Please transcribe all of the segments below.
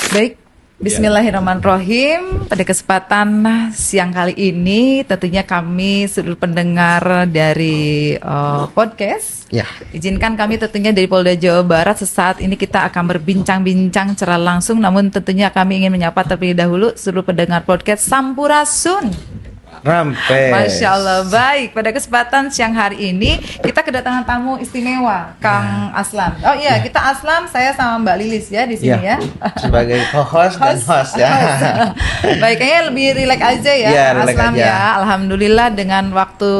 Baik, Bismillahirrahmanirrahim. Pada kesempatan siang kali ini, tentunya kami seluruh pendengar dari podcast. Ya. Izinkan kami tentunya dari Polda Jawa Barat sesaat ini kita akan berbincang-bincang secara langsung. Namun tentunya kami ingin menyapa terlebih dahulu seluruh pendengar podcast Sampurasun. Rampes. Masya Allah. Baik, pada kesempatan siang hari ini kita kedatangan tamu istimewa, Kang Aslam. Oh iya, kita Aslam, saya sama Mbak Lilis ya di sini ya. Sebagai co-host dan host ya. Baik, kayaknya lebih rileks aja ya, Kang Aslam aja. ya. Alhamdulillah dengan waktu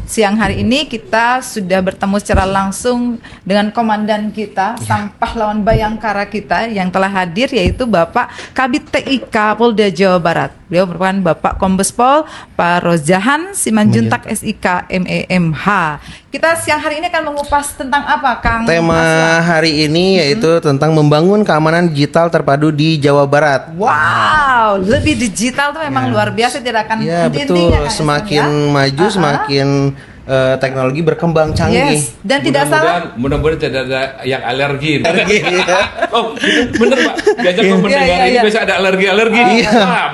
siang hari ini kita sudah bertemu secara langsung dengan komandan kita, sampah lawan Bayangkara kita yang telah hadir, yaitu Bapak Kabid TIK Polda Jawa Barat. Beliau merupakan Bapak Kombes Pol Pak Rojahan Simanjuntak SIK MEMH. Kita siang hari ini akan mengupas tentang apa, Kang? Tema hari ini yaitu tentang membangun keamanan digital terpadu di Jawa Barat. Wow, lebih digital tuh memang luar biasa, tidak akan Ya betul, semakin maju semakin teknologi berkembang canggih. Yes. Dan tidak salah. Mudah-mudahan tidak ada yang alergi. Oh, bener Pak. Diajak mendengar ini biasa ada alergi.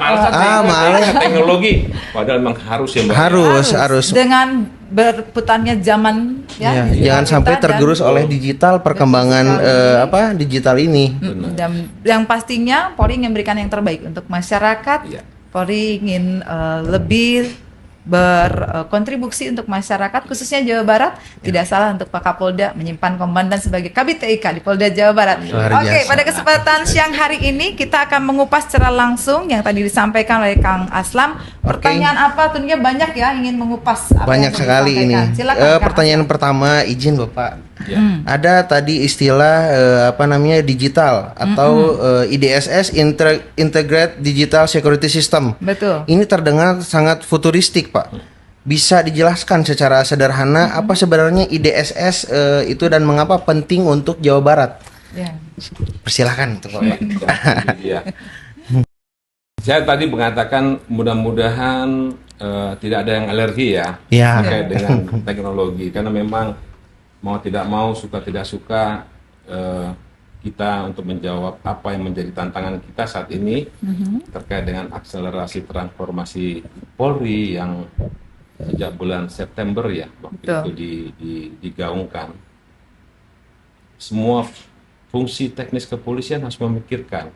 Malas teknologi. Padahal memang harus ya Mbak. Harus. Dengan berputarnya zaman ya. Jangan sampai tergerus oleh digital perkembangan digital ini. Dan yang pastinya Polri ingin memberikan yang terbaik untuk masyarakat. Ya. Polri ingin lebih berkontribusi untuk masyarakat khususnya Jawa Barat. Tidak salah untuk Pak Kapolda menyimpan komandan sebagai Kabid TIK di Polda Jawa Barat. Oke, pada kesempatan siang hari ini kita akan mengupas secara langsung yang tadi disampaikan oleh Kang Aslam. Pertanyaan apa? Tentunya banyak ya ingin mengupas apa banyak sekali ini. Silakan, pertanyaan pertama, izin Bapak. Ya. Ada tadi istilah digital atau IDSS, Integrated Digital Security System. Betul. Ini terdengar sangat futuristik, Pak. Bisa dijelaskan secara sederhana apa sebenarnya IDSS itu dan mengapa penting untuk Jawa Barat? Ya. Persilahkan untuk Bapak. Ya. Saya tadi mengatakan mudah-mudahan tidak ada yang alergi ya terkait dengan teknologi, karena memang mau tidak mau, suka tidak suka, kita untuk menjawab apa yang menjadi tantangan kita saat ini terkait dengan akselerasi transformasi Polri yang sejak bulan September ya waktu itu digaungkan. Semua fungsi teknis kepolisian harus memikirkan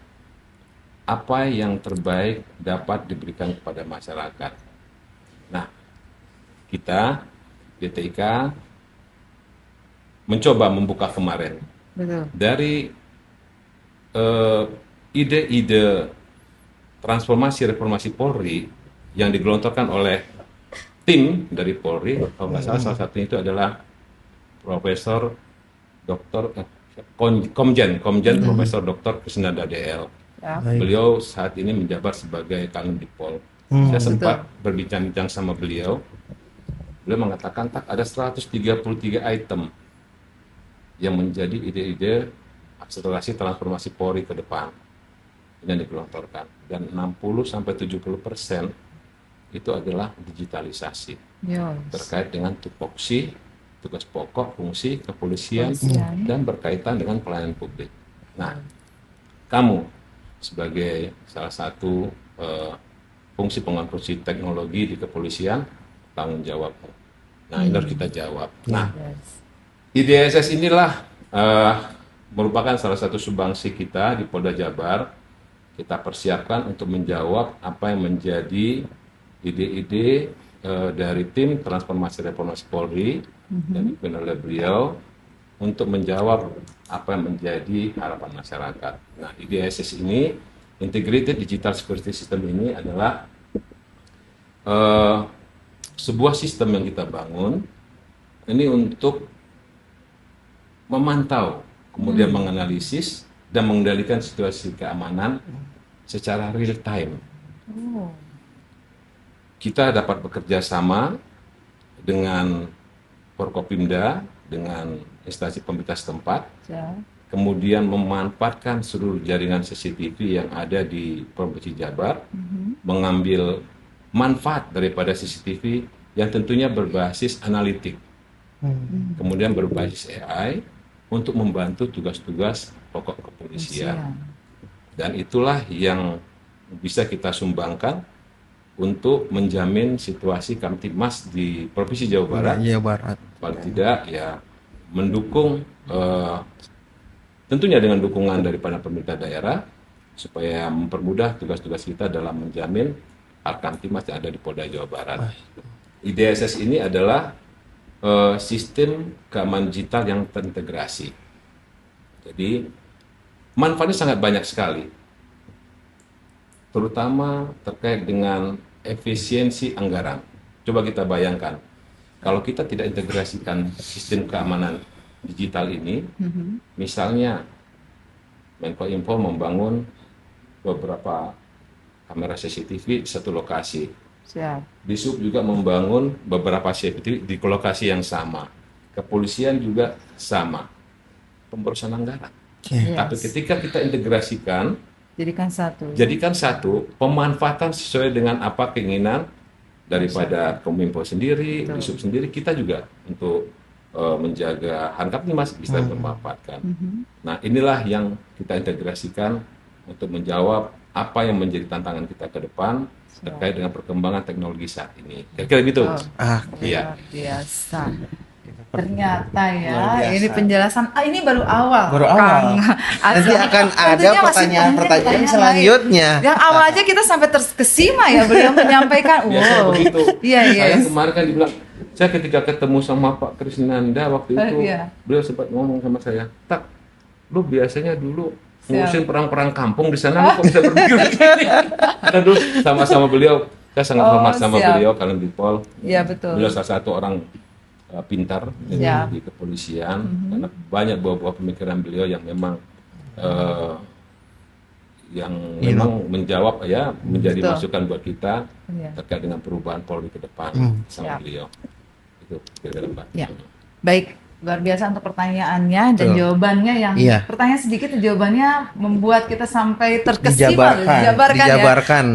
apa yang terbaik dapat diberikan kepada masyarakat. Nah, kita DTIK mencoba membuka kemarin. Betul. Dari ide-ide transformasi reformasi Polri yang digelontorkan oleh tim dari Polri, kalau nggak salah satunya itu adalah Profesor Dr. Komjen Profesor Dr. Krisnanda DL. Ya. Beliau saat ini menjabat sebagai Kanwendikpol. Saya sempat berbincang-bincang sama beliau. Beliau mengatakan ada 133 item yang menjadi ide-ide akselerasi transformasi Polri ke depan yang digelontorkan, dan 60-70% itu adalah digitalisasi terkait dengan tupoksi, tugas pokok, fungsi kepolisian dan berkaitan dengan pelayanan publik. Nah, kamu sebagai salah satu fungsi pengonstruksi teknologi di kepolisian, tanggung jawab. Nah, ini harus kita jawab. Nah, IDSS inilah merupakan salah satu sumbangsi kita di Polda Jabar. Kita persiapkan untuk menjawab apa yang menjadi ide-ide dari tim transformasi reformasi Polri dan dipimpin oleh beliau untuk menjawab apa yang menjadi harapan masyarakat. Nah, IDSS ini, Integrated Digital Security System, ini adalah sebuah sistem yang kita bangun ini untuk memantau, kemudian menganalisis dan mengendalikan situasi keamanan secara real time. Kita dapat bekerja sama dengan Forkopimda, dengan instansi pemerintah setempat, kemudian memanfaatkan seluruh jaringan CCTV yang ada di Provinsi Jabar, mengambil manfaat daripada CCTV yang tentunya berbasis analitik, kemudian berbasis AI, untuk membantu tugas-tugas pokok kepolisian. Dan itulah yang bisa kita sumbangkan untuk menjamin situasi Kamtibmas di Provinsi Jawa Barat. Jawa Barat. Paling tidak ya mendukung, tentunya dengan dukungan daripada pemerintah daerah supaya mempermudah tugas-tugas kita dalam menjamin Kamtibmas yang ada di Polda Jawa Barat. IDSS ini adalah sistem keamanan digital yang terintegrasi. Jadi manfaatnya sangat banyak sekali, terutama terkait dengan efisiensi anggaran. Coba kita bayangkan, kalau kita tidak integrasikan sistem keamanan digital ini, misalnya Menko Info membangun beberapa kamera CCTV di satu lokasi, Disub juga membangun beberapa CCTV di lokasi yang sama, kepolisian juga sama, pemborosan anggaran. Tapi ketika kita integrasikan, jadikan satu, pemanfaatan sesuai dengan apa keinginan daripada Kominfo sendiri, Disub sendiri, kita juga untuk menjaga Kamtibmas bisa memanfaatkan. Nah, inilah yang kita integrasikan untuk menjawab apa yang menjadi tantangan kita ke depan terkait dengan perkembangan teknologi saat ini. Kira-kira gitu. Iya. Biasa. Ternyata ya, ini penjelasan. Ini baru awal. Kang. Nanti akan ada pertanyaan-pertanyaan selanjutnya. Yang awal aja kita sampai terkesima ya beliau menyampaikan. Biasanya begitu. Iya. Saya kemarin kan dibilang, saya ketika ketemu sama Pak Krisnanda waktu itu, beliau sempat ngomong sama saya, "Tak, lu biasanya dulu ngurusin perang-perang kampung di sana, lu kok bisa berpikir begini?" Karena dulu sama-sama beliau, saya sangat hormat sama beliau, kalian di Pol. Iya, betul. Beliau salah satu orang pintar di kepolisian, karena banyak buah-buah pemikiran beliau yang memang memang menjawab ya, menjadi masukan buat kita terkait dengan perubahan Polri ke depan sama beliau. Itu kira-kira Mbak. Ya. Baik, luar biasa untuk pertanyaannya dan jawabannya yang pertanyaan sedikit jawabannya membuat kita sampai terkesima, dijabarkan ya.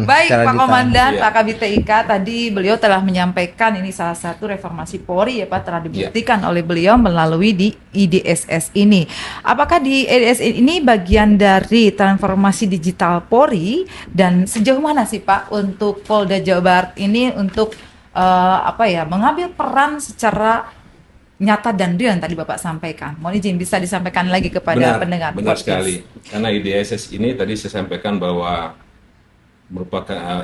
Baik Pak Komandan, Pak Kabid TIK, tadi beliau telah menyampaikan ini salah satu reformasi Polri ya Pak, telah dibuktikan oleh beliau melalui di IDSS ini. Apakah di IDSS ini bagian dari transformasi digital Polri dan sejauh mana sih Pak untuk Polda Jawa Barat ini untuk mengambil peran secara nyata dan real yang tadi Bapak sampaikan? Mohon izin bisa disampaikan lagi kepada pendengar. Benar sekali. Karena IDSS ini tadi saya sampaikan bahwa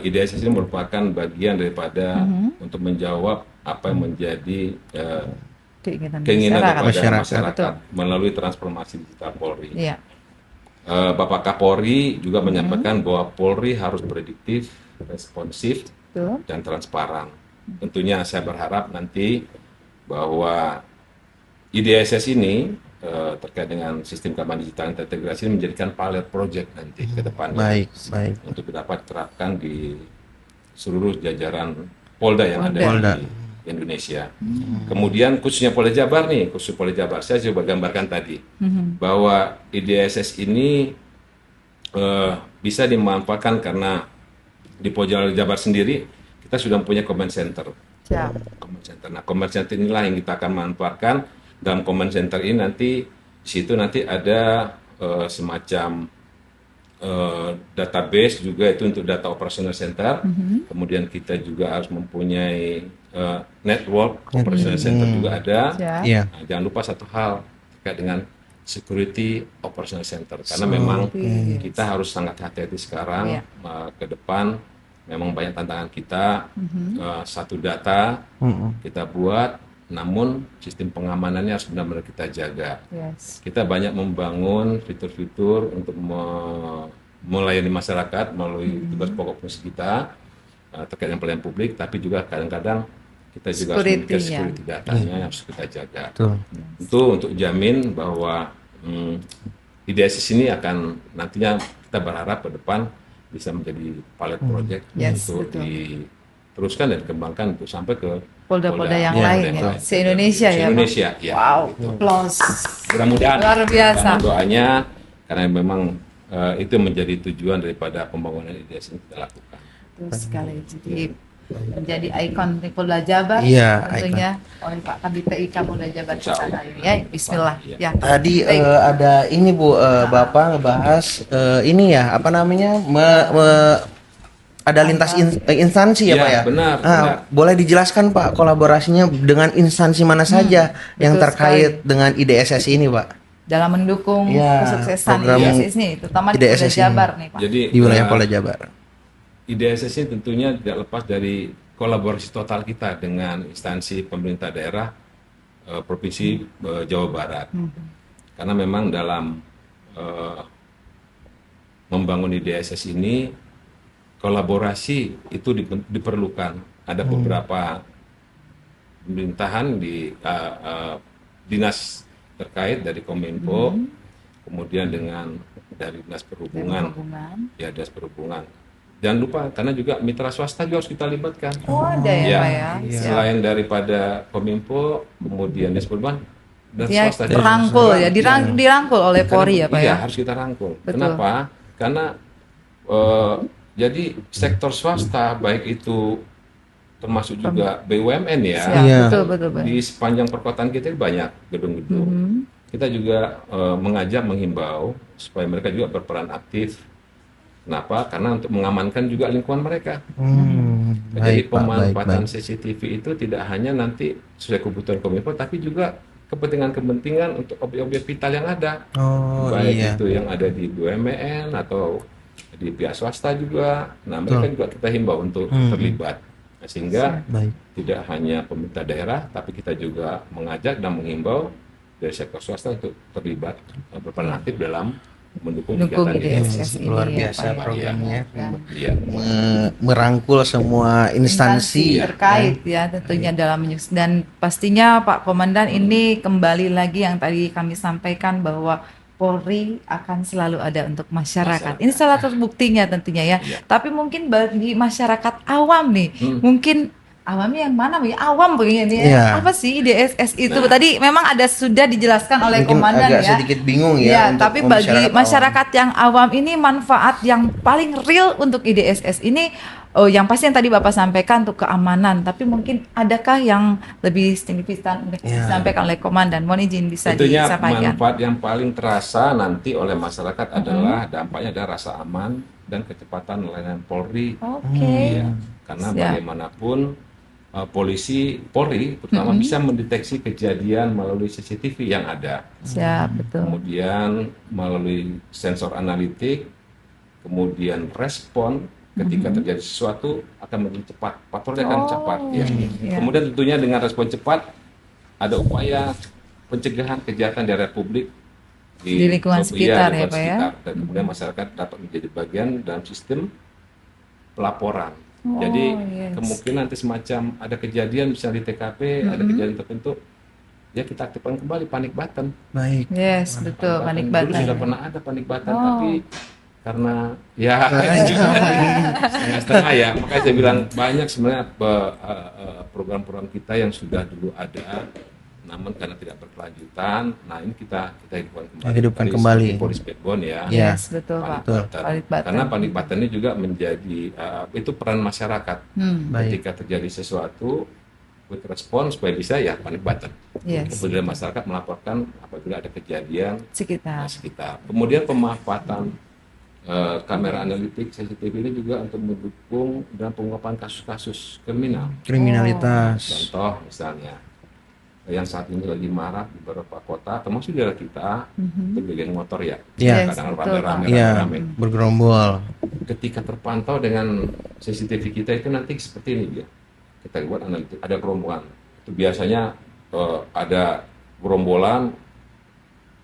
IDSS ini merupakan bagian daripada untuk menjawab apa yang menjadi keinginan daripada masyarakat melalui transformasi digital Polri. Bapak Kapolri juga menyampaikan bahwa Polri harus prediktif, responsif, dan transparan. Tentunya saya berharap nanti bahwa IDSS ini terkait dengan sistem keamanan digital integrasi menjadikan pilot project nanti ke depannya untuk dapat diterapkan di seluruh jajaran Polda yang ada di Indonesia. Kemudian khususnya Polda Jabar nih, khusus Polda Jabar saya coba gambarkan tadi bahwa IDSS ini bisa dimanfaatkan karena di Polda Jabar sendiri kita sudah punya command center. Nah, command center inilah yang kita akan manfaatkan. Dalam command center ini nanti di situ nanti ada semacam database juga itu untuk data operational center. Kemudian kita juga harus mempunyai network operational center juga ada. Nah, jangan lupa satu hal terkait dengan security operational center karena memang kita harus sangat hati-hati sekarang ke depan. Memang banyak tantangan kita, satu data kita buat, namun sistem pengamanannya harus benar-benar kita jaga. Kita banyak membangun fitur-fitur untuk melayani masyarakat melalui tugas pokok fungsi kita terkait dengan pelayanan publik, tapi juga kadang-kadang kita juga harus memiliki security datanya yang harus kita jaga. Itu untuk jamin bahwa IDSS ini akan nantinya kita berharap ke depan bisa menjadi pilot project untuk diteruskan dan dikembangkan untuk sampai ke Polda-Polda yang lain ya, se-Indonesia ya. Indonesia, ya. Wow, plus. Mudah-mudahan. Luar biasa. Doanya karena memang itu menjadi tujuan daripada pembangunan IDSS yang kita lakukan. Betul sekali. Jadi menjadi ikon di Polda Jabar. Iya, tentunya oleh Pak Kabid TIK Polda Jabar Insya kita Allah. kali ini ya. Bismillah. Iya. Ya. Tadi Baik. ada ini Bu, Bapak ngebahas ini ya, apa namanya? Ada lintas instansi ya Iya, Pak ya? benar, Ah, benar. boleh dijelaskan Pak kolaborasinya dengan instansi mana saja yang betul terkait dengan IDSS ini Pak? Dalam mendukung Ya, kesuksesan program IDSS ini, terutama di IDSS Polda ini. Jabar nih Pak. Jadi Di wilayah eh, Polda Jabar. IDSS ini tentunya tidak lepas dari kolaborasi total kita dengan instansi pemerintah daerah Provinsi Jawa Barat. Karena memang dalam membangun IDSS ini kolaborasi itu diperlukan. Ada beberapa pemerintahan di dinas terkait dari Kominfo, kemudian dengan dari dinas perhubungan, ya dinas perhubungan. Jangan lupa karena juga mitra swasta juga harus kita libatkan. Oh, ada ya, Ya, Pak ya. Siap. selain daripada Kominfo, kemudian dinas perhubungan dan Ya, swasta dirangkul ya, dirangkul oleh Polri ya Pak iya, ya. harus kita rangkul. Betul. Kenapa? Karena jadi sektor swasta baik itu termasuk juga BUMN ya. Siap, Iya. betul. Di sepanjang perkotaan kita banyak gedung-gedung. Kita juga mengajak, menghimbau supaya mereka juga berperan aktif. Kenapa? Karena untuk mengamankan juga lingkungan mereka. Jadi Baik, Pak, pemanfaatan baik. CCTV itu tidak hanya nanti sesuai kebutuhan Kominfo, tapi juga kepentingan-kepentingan untuk objek-objek vital yang ada. Oh Baik iya. itu yang ada di BUMN atau di pihak swasta juga. Nah, mereka juga kita himbau untuk terlibat. Nah, sehingga Baik. tidak hanya pemerintah daerah, tapi kita juga mengajak dan menghimbau dari sektor swasta untuk terlibat berperan aktif dalam mendukung Dukung kegiatan IDSS ini Luar ya, biasa Pak ya. programnya. Iya. Merangkul semua instansi. terkait ya tentunya dalam dan pastinya Pak Komandan ini kembali lagi yang tadi kami sampaikan bahwa Polri akan selalu ada untuk masyarakat. Ini salah satu buktinya tentunya ya. Iya. Tapi mungkin bagi masyarakat awam nih, mungkin awamnya yang mana ya? Awam begini ya. Iya. Apa sih IDSS itu? Tadi memang ada sudah dijelaskan oleh Mungkin Komandan agak ya. sedikit bingung ya. Iya, untuk tapi bagi awam. masyarakat yang awam ini manfaat yang paling real untuk IDSS ini yang pasti yang tadi Bapak sampaikan untuk keamanan, tapi mungkin adakah yang lebih signifikan untuk Ya. disampaikan oleh Komandan? Mohon izin bisa Tentunya disampaikan. manfaat yang paling terasa nanti oleh masyarakat adalah dampaknya ada rasa aman dan kecepatan layanan Polri. Oke. Iya, karena Siap. bagaimanapun Polri terutama bisa mendeteksi kejadian melalui CCTV yang ada. Siap, betul. Kemudian melalui sensor analitik, kemudian respon ketika terjadi sesuatu akan menjadi cepat, patroli akan cepat. Ya. iya. Kemudian tentunya dengan respon cepat ada upaya pencegahan kejahatan di area publik Di lingkungan sekitar ya, Pak ya. sekitar. Dan kemudian masyarakat dapat menjadi bagian dalam sistem pelaporan. Jadi yes. kemungkinan nanti semacam ada kejadian misalnya di TKP, ada kejadian tertentu, ya kita aktifkan kembali panic button. Baik. Yes, betul, panik Dulu button. sudah pernah ada panik button, Oh. tapi karena ya setengah-setengah ya, makanya saya bilang banyak sebenarnya program-program kita yang sudah dulu ada, namun karena tidak berkelanjutan, nah ini kita hidupkan kembali. Police backbone ya. Yes, betul Pak. Betul. Panik button. Karena panik button ini juga menjadi itu peran masyarakat. Baik. Ketika terjadi sesuatu, quick response supaya bisa ya panik button. Yes. Kemudian masyarakat melaporkan apabila ada kejadian Sekitar. sekitar. Kemudian pemanfaatan kamera analitik CCTV ini juga untuk mendukung dalam pengungkapan kasus-kasus kriminal. Kriminalitas. Contoh misalnya yang saat ini lagi marak di beberapa kota, termasuk di daerah kita, itu geng motor ya. Iya. Yes, Kadang betul, rame-rame, Iya, rame-rame. bergerombol. Ketika terpantau dengan CCTV kita itu nanti seperti ini dia. Kita buat analitik, ada gerombolan. Itu biasanya ada gerombolan.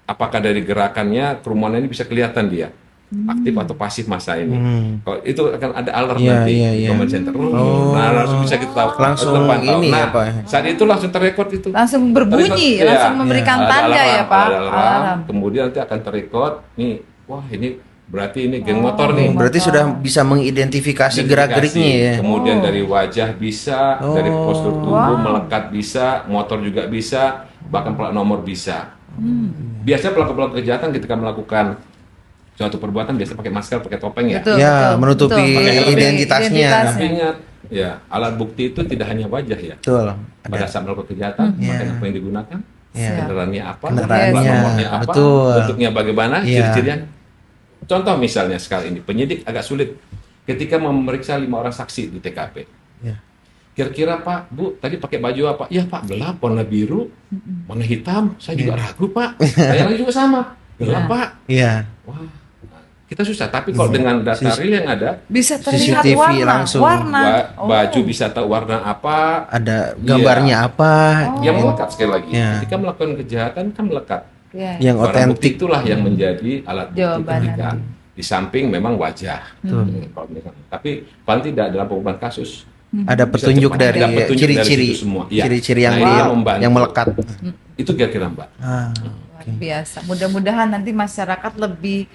Apakah dari gerakannya kerumunan ini bisa kelihatan dia aktif atau pasif masa ini? Kalau itu akan ada alert Iya, nanti iya, di iya. command center. Oh. Nah langsung bisa kita tahu. Langsung terpantau. ini ya, Nah, Pak. saat itu langsung terrekod itu. Langsung berbunyi, Terrekod, langsung iya. memberikan Ada tanda alarm, ya Pak. ada alarm. Alarm. Kemudian nanti akan terrekod. Nih, wah ini berarti ini geng motor nih. Berarti sudah bisa mengidentifikasi gerak-geriknya ya. Kemudian dari wajah bisa, dari postur tubuh melekat bisa, motor juga bisa, bahkan plat nomor bisa. Biasanya pelaku-pelaku kejahatan ketika melakukan suatu perbuatan biasa pakai masker, pakai topeng ya. Betul, Ya, betul, menutupi betul. identitasnya. Tapi ingat, ya alat bukti itu tidak hanya wajah ya. Betul. Pada saat melakukan kejahatan, makanya apa yang digunakan, Iya. kendaraannya apa, Kendaraannya, plat nomornya apa, betul. bentuknya bagaimana, Iya. ciri-cirinya. Contoh misalnya sekali ini, penyidik agak sulit ketika memeriksa 5 orang saksi di TKP. Iya. Kira-kira Pak, Bu, tadi pakai baju apa? Iya Pak, gelap, warna biru, warna hitam. Saya juga ragu Pak. Saya lagi juga sama, gelap Pak. Iya. Wah, kita susah. Tapi kalau dengan data real yang ada, Bisa terlihat CCTV warna, langsung. warna. baju bisa tahu warna apa, Ada gambarnya apa? yang melekat sekali lagi. Iya. Ketika melakukan kejahatan kan melekat. Iya. Yang Barang bukti otentik. itulah yang menjadi alat bukti Jawaban ketika di samping memang wajah. Kalau misalkan. Tapi paling tidak dalam pengungkapan kasus Ada bisa petunjuk cepat. dari Ada petunjuk dari ciri-ciri, situ semua. Iya. ciri-ciri yang Nah, ini di- yang membantu. yang melekat. itu kira-kira Mbak. Luar biasa. Mudah-mudahan nanti masyarakat lebih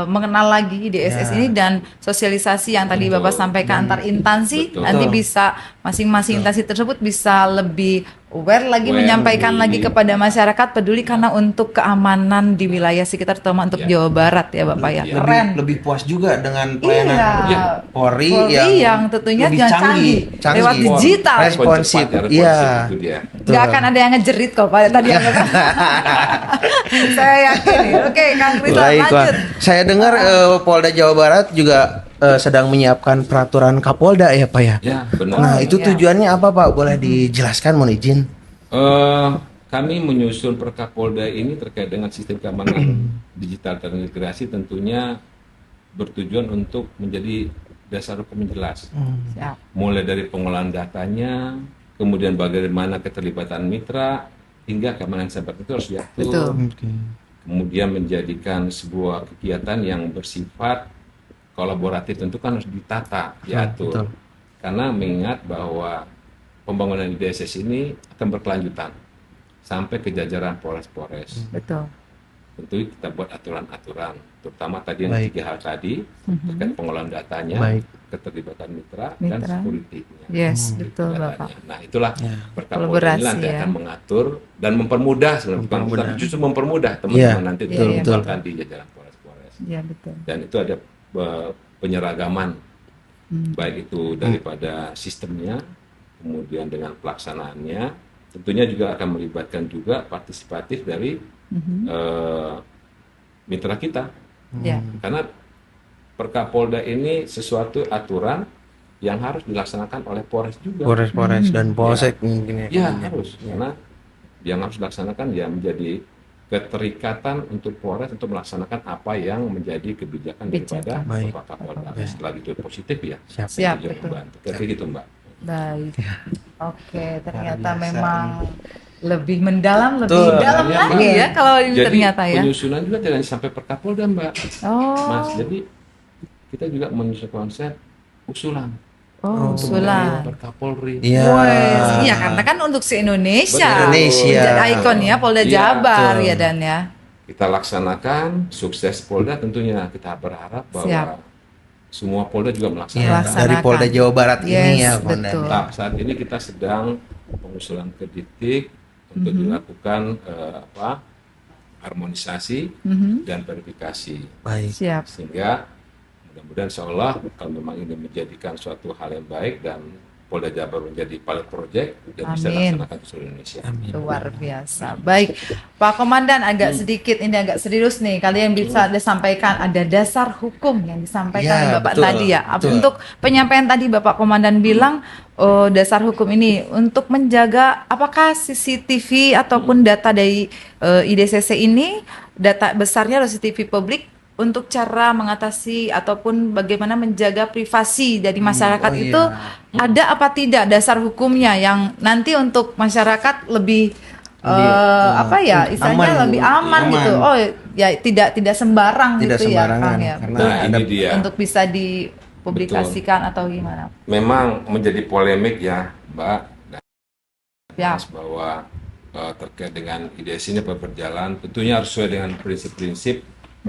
mengenal lagi IDSS ini dan sosialisasi yang tadi Bapak sampaikan antar instansi Betul. nanti bisa masing-masing instansi tersebut bisa lebih aware lagi Aware, menyampaikan lagi peduli. kepada masyarakat peduli karena untuk keamanan di wilayah sekitar terutama untuk Ya. Jawa Barat ya Bapak ya. Iya. Keren. Lebih puas juga dengan pelayanan Iya. Polri, Polri yang tentunya lebih jangan canggih, lewat digital. responsif. Cepat ya, Iya. itu dia. Nggak akan ada yang ngejerit kok Pak tadi yang saya yakin. Oke, Kang Rizal Baik, Wak. lanjut. Saya dengar Polda Jawa Barat juga sedang menyiapkan peraturan Kapolda ya Pak ya. Ya, benar. Nah, itu iya. tujuannya apa Pak? Boleh dijelaskan, mohon izin. Kami menyusun Perkapolda ini terkait dengan sistem keamanan digital terintegrasi tentunya bertujuan untuk menjadi dasar hukum yang jelas. Siap. Mulai dari pengolahan datanya, kemudian bagaimana keterlibatan mitra, hingga keamanan cyber itu harus diatur. Betul. Kemudian menjadikan sebuah kegiatan yang bersifat kolaboratif tentu kan harus ditata, diatur. betul. Karena mengingat bahwa pembangunan IDSS ini akan berkelanjutan sampai ke jajaran Polres-Polres. Betul. Tentu kita buat aturan-aturan, terutama tadi yang Baik. 3 hal tadi terkait pengolahan datanya, Baik. keterlibatan mitra, dan Mitra. security-nya. Yes, betul datanya. Bapak. Nah, itulah Perkapolda Kolaborasi, ini nanti ya. akan mengatur dan mempermudah sebenarnya, bukan Mempermudah. tapi justru mempermudah teman-teman Iya, nanti betul, untuk betul. melakukan di jajaran Polres-Polres. Iya betul. Dan itu ada penyeragaman, baik itu daripada sistemnya, kemudian dengan pelaksanaannya, tentunya juga akan melibatkan juga partisipatif dari mitra kita, Ya. karena Perkapolda ini sesuatu aturan yang harus dilaksanakan oleh Polres juga. Polres-Polres dan Polsek mungkin ya. Ya harus, karena yang harus dilaksanakan ya menjadi keterikatan untuk Polres untuk melaksanakan apa yang menjadi kebijakan daripada Baik. Bapak Kapolda. Setelah itu positif ya. Siap. Siap, Itu yang betul. membantu. Kayak gitu Mbak. Baik. Oke, ternyata biasa memang lebih mendalam, lebih Betul. dalam Ya, lagi Mbak. ya kalau ini Jadi ternyata ya. penyusunan juga tidak hanya sampai Perkapolda Mbak. Oh. Mas, jadi kita juga menyusun konsep usulan. Oh, Untuk usulan. membangun Perkapolri. Iya. Wes, iya karena kan untuk se-Indonesia. Betul. Indonesia. Menjadi ikon ya Polda Iya, Jabar betul. ya dan ya. Kita laksanakan, sukses Polda tentunya kita berharap bahwa Siap. semua Polda juga Iya, melaksanakan. Melaksanakan. dari Polda Jawa Barat ini Yes, ya, Komandan. betul. Tahap saat ini kita sedang pengusulan ke Ditik untuk dilakukan harmonisasi dan verifikasi, Baik. Siap. sehingga mudah-mudahan insya Allah kalau memang ini menjadikan suatu hal yang baik dan Polda Jabar menjadi pilot project dan bisa Amin. dilaksanakan ke seluruh Indonesia. Luar biasa. Baik, Pak Komandan agak sedikit ini agak serius nih. Kalian bisa disampaikan ada dasar hukum yang disampaikan Ya, oleh Bapak betul, tadi ya. betul. Untuk penyampaian tadi Bapak Komandan bilang dasar hukum ini untuk menjaga apakah CCTV ataupun data dari IDCC ini data besarnya adalah CCTV publik untuk cara mengatasi ataupun bagaimana menjaga privasi dari masyarakat oh itu ada apa tidak dasar hukumnya yang nanti untuk masyarakat lebih apa ya istilahnya aman, lebih aman aman. gitu. Oh ya tidak sembarang Tidak gitu sembarangan, ya Kang ya. karena Nah, ada ini dia. Untuk bisa dipublikasikan atau gimana. Memang menjadi polemik ya, Mbak, dan Ya. bahwa terkait dengan IDS ini berjalan tentunya harus sesuai dengan prinsip-prinsip